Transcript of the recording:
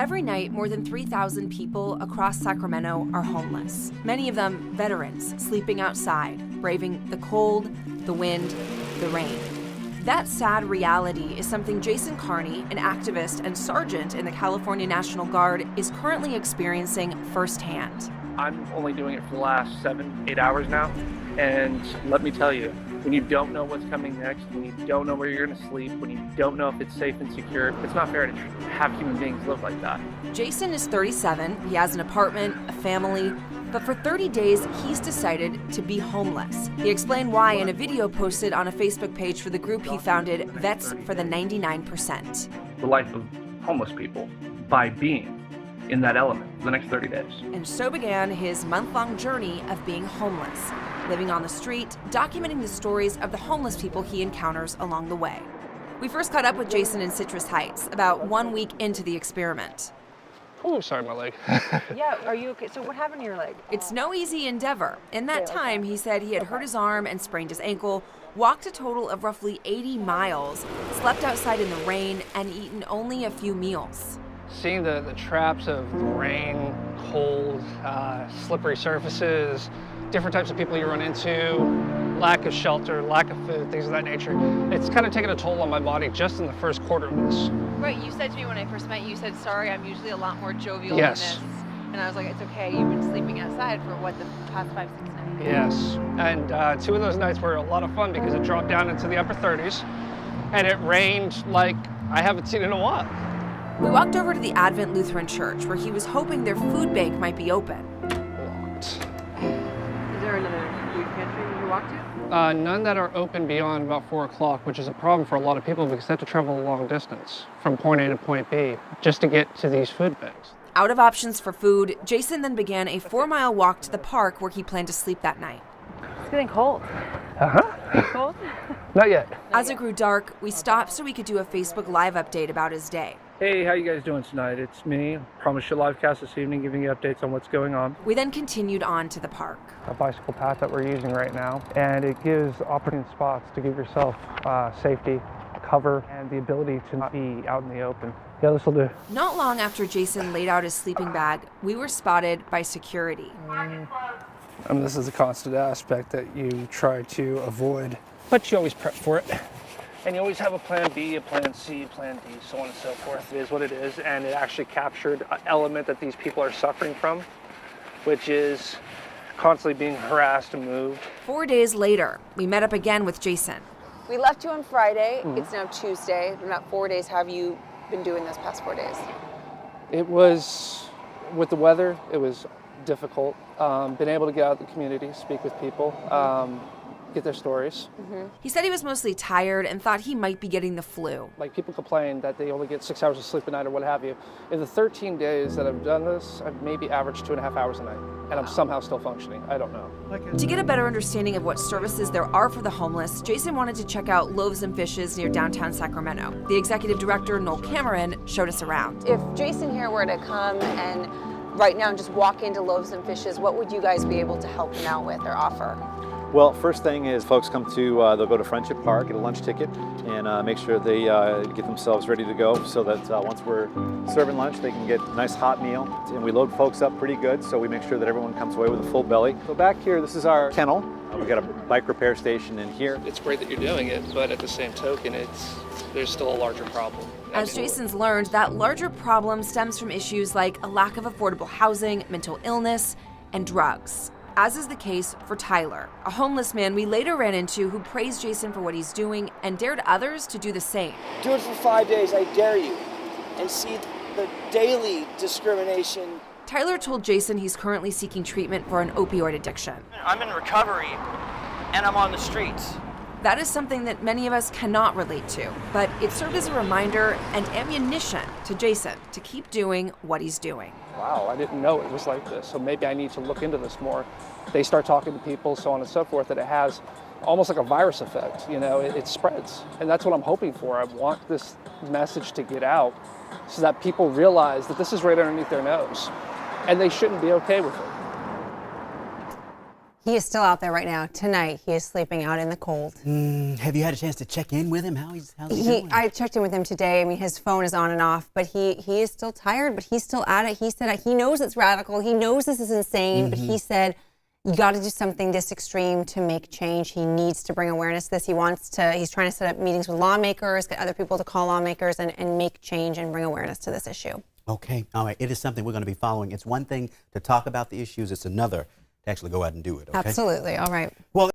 Every night, more than 3,000 people across Sacramento are homeless. Many of them veterans, sleeping outside, braving the cold, the wind, the rain. That sad reality is something Jason Carney, an activist and sergeant in the California National Guard, is currently experiencing firsthand. I'm only doing it for the last 7-8 hours now, and let me tell you, when you don't know what's coming next, when you don't know where you're going to sleep, when you don't know if it's safe and secure, it's not fair to have human beings live like that. Jason is 37, he has an apartment, a family, but for 30 days, he's decided to be homeless. He explained why in a video posted on a Facebook page for the group he founded, Vets for the 99%. The life of homeless people by being in that element for the next 30 days. And so began his month-long journey of being homeless, living on the street, documenting the stories of the homeless people he encounters along the way. We first caught up with Jason in Citrus Heights, about 1 week into the experiment. Oh, sorry, my leg. Yeah, are you okay? So what happened to your leg? It's no easy endeavor. In that time, he said he had hurt his arm and sprained his ankle, walked a total of roughly 80 miles, slept outside in the rain, and eaten only a few meals. Seeing the traps of rain, cold, slippery surfaces, different types of people you run into, lack of shelter, lack of food, things of that nature. It's kind of taken a toll on my body just in the first quarter of this. Right, you said to me when I first met you, you said, sorry, I'm usually a lot more jovial Yes. than this. And I was like, it's okay, you've been sleeping outside for what, the past 5-6 nights? Yes, and 2 of those nights were a lot of fun because it dropped down into the upper 30s and it rained like I haven't seen in a while. We walked over to the Advent Lutheran Church, where he was hoping their food bank might be open. Locked. Is there another food pantry you walk to? None that are open beyond about 4 o'clock, which is a problem for a lot of people because they have to travel a long distance from point A to point B just to get to these food banks. Out of options for food, Jason then began a 4-mile walk to the park where he planned to sleep that night. It's getting cold. Cold? Not yet. As it grew dark, we stopped so we could do a Facebook Live update about his day. Hey, how you guys doing tonight? It's me. Promise you a live cast this evening, giving you updates on what's going on. We then continued on to the park. A bicycle path that we're using right now, and it gives opportune spots to give yourself safety, cover, and the ability to not be out in the open. Yeah, this will do. Not long after Jason laid out his sleeping bag, we were spotted by security. This is a constant aspect that you try to avoid, but you always prep for it. And you always have a plan B, a plan C, a plan D, so on and so forth. It is what it is, and it actually captured an element that these people are suffering from, which is constantly being harassed and moved. 4 days later, we met up again with Jason. We left you on Friday. It's now Tuesday. In about 4 days, have you been doing this past 4 days? It was, with the weather, it was difficult. Been able to get out in the community, speak with people, get their stories. He said he was mostly tired and thought he might be getting the flu. Like, people complain that they only get 6 hours of sleep a night or what have you. In the 13 days that I've done this, I've maybe averaged 2.5 hours a night, and I'm somehow still functioning. I don't know. To get a better understanding of what services there are for the homeless, Jason wanted to check out Loaves and Fishes near downtown Sacramento. The executive director, Noel Cameron, showed us around. If Jason here were to come and right now just walk into Loaves and Fishes, what would you guys be able to help him out with or offer? Well, first thing is folks come to, they'll go to Friendship Park, get a lunch ticket, and make sure they get themselves ready to go so that once we're serving lunch, they can get a nice hot meal. And we load folks up pretty good, so we make sure that everyone comes away with a full belly. So back here, this is our kennel. We've got a bike repair station in here. It's great that you're doing it, but at the same token, there's still a larger problem. As Jason's learned, that larger problem stems from issues like a lack of affordable housing, mental illness, and drugs. As is the case for Tyler, a homeless man we later ran into who praised Jason for what he's doing and dared others to do the same. Do it for 5 days, I dare you, and see the daily discrimination. Tyler told Jason he's currently seeking treatment for an opioid addiction. I'm in recovery, and I'm on the streets. That is something that many of us cannot relate to, but it served as a reminder and ammunition to Jason to keep doing what he's doing. Wow, I didn't know it was like this, so maybe I need to look into this more. They start talking to people, so on and so forth, that it has almost like a virus effect, it spreads. And that's what I'm hoping for. I want this message to get out so that people realize that this is right underneath their nose, and they shouldn't be okay with it. He is still out there right now. Tonight, he is sleeping out in the cold. Have you had a chance to check in with him? How's he doing? I checked in with him today. I mean, his phone is on and off, but he is still tired, but he's still at it. He said he knows it's radical. He knows this is insane, but he said, you got to do something this extreme to make change. He needs to bring awareness to this. He's trying to set up meetings with lawmakers, get other people to call lawmakers and make change and bring awareness to this issue. Okay, all right. It is something we're going to be following. It's one thing to talk about the issues. It's another to actually go out and do it. Okay? Absolutely. All right. Well.